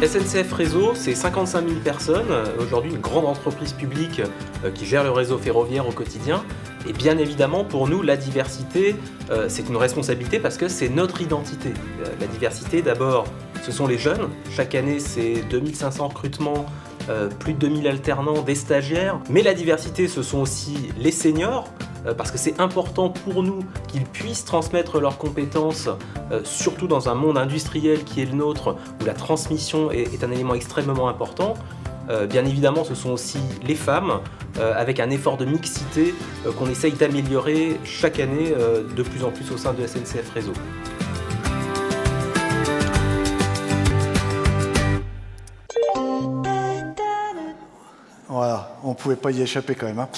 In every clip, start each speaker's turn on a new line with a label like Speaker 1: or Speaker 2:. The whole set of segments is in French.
Speaker 1: SNCF Réseau, c'est 55 000 personnes, aujourd'hui une grande entreprise publique qui gère le réseau ferroviaire au quotidien. Et bien évidemment, pour nous, la diversité, c'est une responsabilité parce que c'est notre identité. La diversité, d'abord, ce sont les jeunes. Chaque année, c'est 2500 recrutements, plus de 2000 alternants, des stagiaires. Mais la diversité, ce sont aussi les seniors, parce que c'est important pour nous qu'ils puissent transmettre leurs compétences, surtout dans un monde industriel qui est le nôtre, où la transmission est un élément extrêmement important. Bien évidemment, ce sont aussi les femmes, avec un effort de mixité qu'on essaye d'améliorer chaque année de plus en plus au sein de SNCF Réseau.
Speaker 2: Voilà, on ne pouvait pas y échapper quand même. Hein.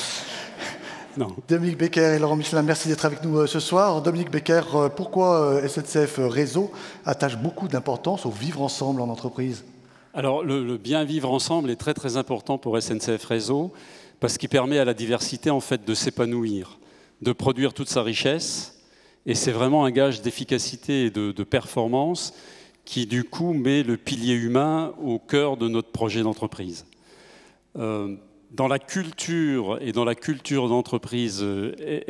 Speaker 3: Non.
Speaker 2: Dominique Becker et Laurent Michelin, merci d'être avec nous ce soir. Dominique Becker, pourquoi SNCF Réseau attache beaucoup d'importance au vivre ensemble en entreprise?
Speaker 3: Alors, le bien vivre ensemble est très très important pour SNCF Réseau parce qu'il permet à la diversité en fait de s'épanouir, de produire toute sa richesse, et c'est vraiment un gage d'efficacité et de performance qui du coup met le pilier humain au cœur de notre projet d'entreprise. Dans la culture et dans la culture d'entreprise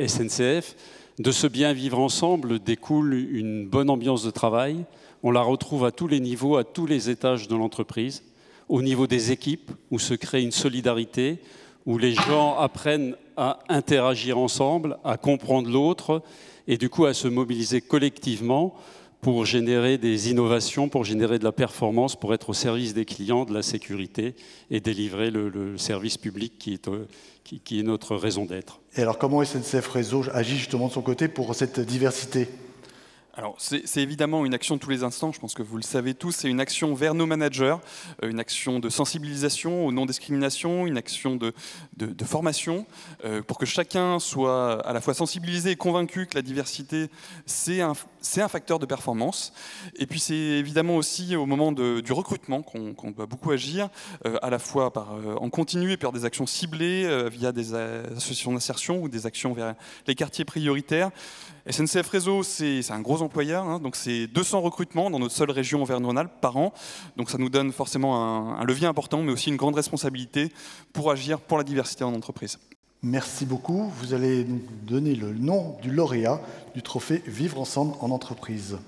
Speaker 3: SNCF, de ce bien vivre ensemble découle une bonne ambiance de travail. On la retrouve à tous les niveaux, à tous les étages de l'entreprise, au niveau des équipes, où se crée une solidarité, où les gens apprennent à interagir ensemble, à comprendre l'autre, et du coup à se mobiliser collectivement pour générer des innovations, pour générer de la performance, pour être au service des clients, de la sécurité, et délivrer le service public qui est notre raison d'être.
Speaker 2: Et alors comment SNCF Réseau agit justement de son côté pour cette diversité ?
Speaker 4: Alors, c'est évidemment une action de tous les instants, je pense que vous le savez tous, c'est une action vers nos managers, une action de sensibilisation aux non-discrimination, une action de formation, pour que chacun soit à la fois sensibilisé et convaincu que la diversité, c'est un facteur de performance. Et puis c'est évidemment aussi au moment du recrutement qu'on doit beaucoup agir, à la fois en continu et par des actions ciblées, via des associations d'insertion ou des actions vers les quartiers prioritaires. SNCF Réseau, c'est un gros employeur, hein, donc c'est 200 recrutements dans notre seule région Auvergne-Rhône-Alpes par an. Donc ça nous donne forcément un levier important, mais aussi une grande responsabilité pour agir pour la diversité en entreprise.
Speaker 2: Merci beaucoup. Vous allez nous donner le nom du lauréat du trophée Vivre ensemble en entreprise.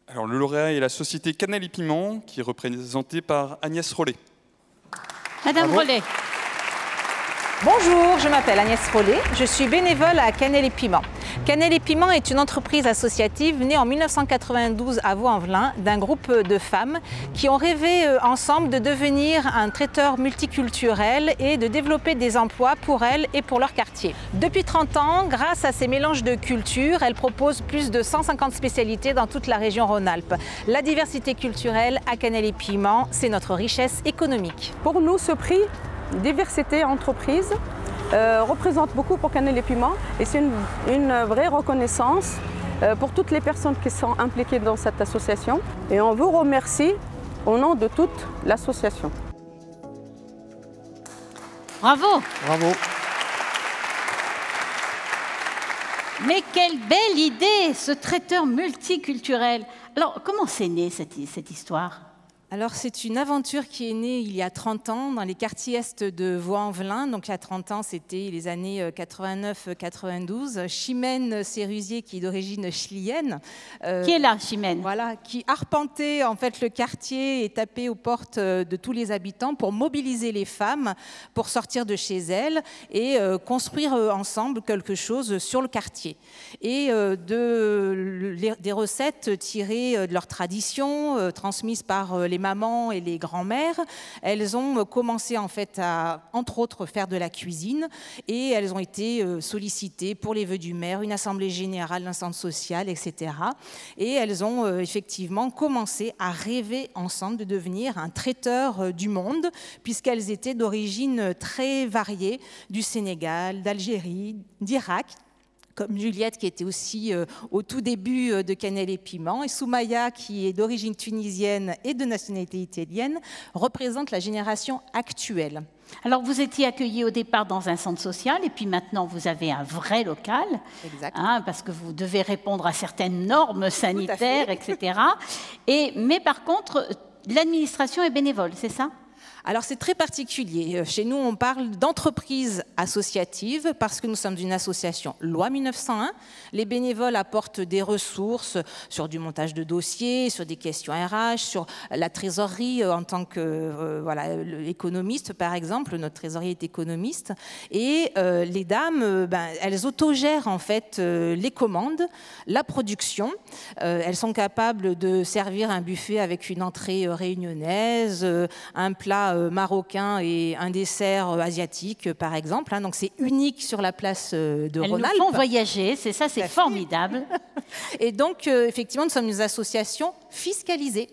Speaker 4: Alors le lauréat est la société Cannelle et Piment, qui est représentée par Agnès Rollet.
Speaker 5: Madame Rollet.
Speaker 6: Bonjour, je m'appelle Agnès Rollet, je suis bénévole à Cannelle et Piment. Cannelle et Piment est une entreprise associative née en 1992 à Vaux-en-Velin d'un groupe de femmes qui ont rêvé ensemble de devenir un traiteur multiculturel et de développer des emplois pour elles et pour leur quartier. Depuis 30 ans, grâce à ces mélanges de cultures, elles proposent plus de 150 spécialités dans toute la région Rhône-Alpes. La diversité culturelle à Cannelle et Piment, c'est notre richesse économique.
Speaker 7: Pour nous, ce prix diversité entreprise représente beaucoup pour Cannelle et Piment et c'est une vraie reconnaissance pour toutes les personnes qui sont impliquées dans cette association et on vous remercie au nom de toute l'association.
Speaker 5: Bravo!
Speaker 2: Bravo.
Speaker 5: Mais quelle belle idée, ce traiteur multiculturel. Alors, comment c'est né cette histoire ?
Speaker 6: Alors c'est une aventure qui est née il y a 30 ans dans les quartiers est de Vaux-en-Velin. Donc il y a 30 ans, c'était les années 89-92. Chimène Sérusier, qui est d'origine chilienne.
Speaker 5: Qui est là, Chimène?
Speaker 6: Voilà, qui arpentait en fait le quartier et tapait aux portes de tous les habitants pour mobiliser les femmes pour sortir de chez elles et construire ensemble quelque chose sur le quartier. Et des recettes tirées de leurs traditions, transmises par les mamans et les grands-mères, elles ont commencé en fait à, entre autres, faire de la cuisine et elles ont été sollicitées pour les vœux du maire, une assemblée générale, un centre social, etc. Et elles ont effectivement commencé à rêver ensemble de devenir un traiteur du monde, puisqu'elles étaient d'origine très variée, du Sénégal, d'Algérie, d'Irak, comme Juliette qui était aussi au tout début de Cannelle et Piment, et Soumaya qui est d'origine tunisienne et de nationalité italienne, représente la génération actuelle.
Speaker 5: Alors, vous étiez accueillis au départ dans un centre social et puis maintenant, vous avez un vrai local, hein, parce que vous devez répondre à certaines normes sanitaires, etc. Mais par contre, l'administration est bénévole, c'est ça ?
Speaker 6: Alors c'est très particulier. Chez nous, on parle d'entreprise associative parce que nous sommes une association loi 1901. Les bénévoles apportent des ressources sur du montage de dossiers, sur des questions RH, sur la trésorerie en tant que économiste, par exemple. Notre trésorier est économiste. Et les dames, elles autogèrent en fait les commandes, la production. Elles sont capables de servir un buffet avec une entrée réunionnaise, un plat marocain et un dessert asiatique, par exemple. Donc c'est unique sur la place de Rhône-Alpes.
Speaker 5: Elles nous font voyager, c'est ça, c'est formidable.
Speaker 6: Et donc, effectivement, nous sommes une association fiscalisée,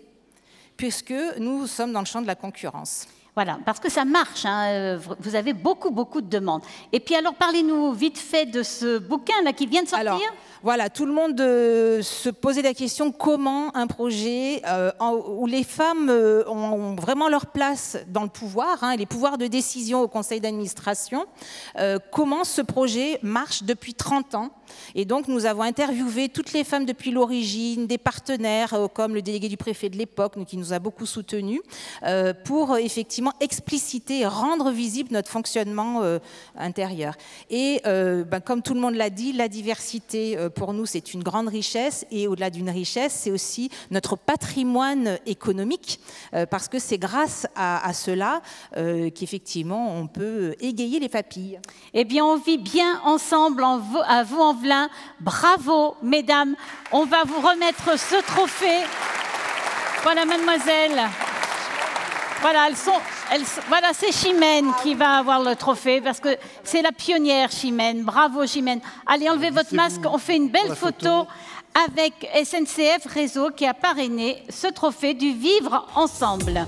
Speaker 6: puisque nous sommes dans le champ de la concurrence.
Speaker 5: Voilà, parce que ça marche, hein, vous avez beaucoup de demandes. Et puis alors, parlez-nous vite fait de ce bouquin là qui vient de sortir.
Speaker 6: Alors, voilà, tout le monde se posait la question comment un projet où les femmes ont vraiment leur place dans le pouvoir, hein, les pouvoirs de décision au conseil d'administration, comment ce projet marche depuis 30 ans. Et donc, nous avons interviewé toutes les femmes depuis l'origine, des partenaires comme le délégué du préfet de l'époque, qui nous a beaucoup soutenus, pour effectivement expliciter et rendre visible notre fonctionnement intérieur. Et comme tout le monde l'a dit, la diversité, pour nous, c'est une grande richesse. Et au-delà d'une richesse, c'est aussi notre patrimoine économique, parce que c'est grâce à cela qu'effectivement, on peut égayer les papilles.
Speaker 5: Eh bien, on vit bien ensemble à Vaux-en-Velin. Bravo, mesdames. On va vous remettre ce trophée. Voilà, mademoiselle. Voilà, voilà, c'est Chimène qui va avoir le trophée parce que c'est la pionnière, Chimène. Bravo, Chimène. Allez, enlevez votre masque. On fait une belle photo avec SNCF Réseau qui a parrainé ce trophée du Vivre Ensemble.